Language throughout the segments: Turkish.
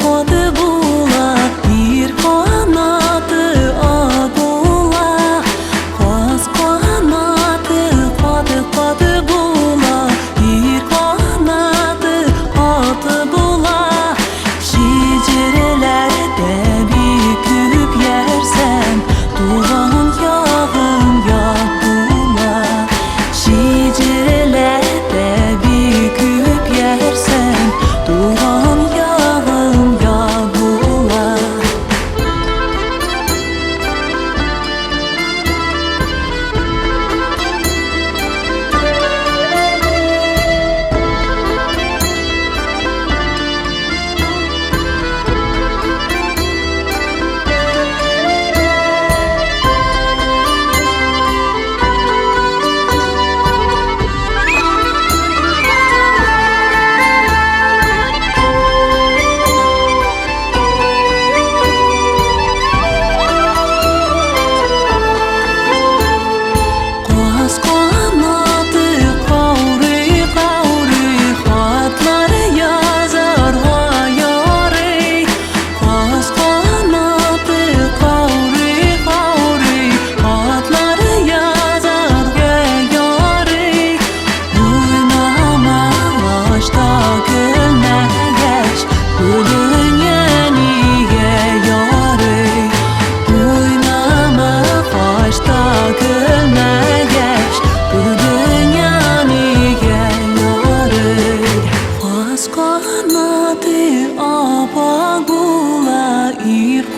Kadı bula bir kanadı adula Kaz kanadı kadı bula bir kanadı adı bula Şicerelerde bir küp yersen duvan yağın yağ bula Şicerelerde bir küp yersen duvan yağın yağ bula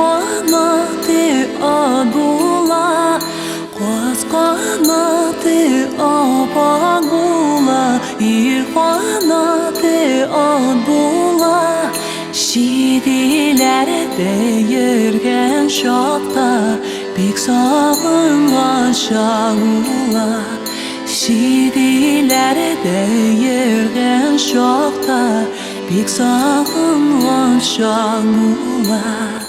Qanati adula Qaz qanati apagula qanati adula Şidilerde yürgen şokta Bik sağıngan şağula Şidilerde yürgen şokta Bik sağıngan şağula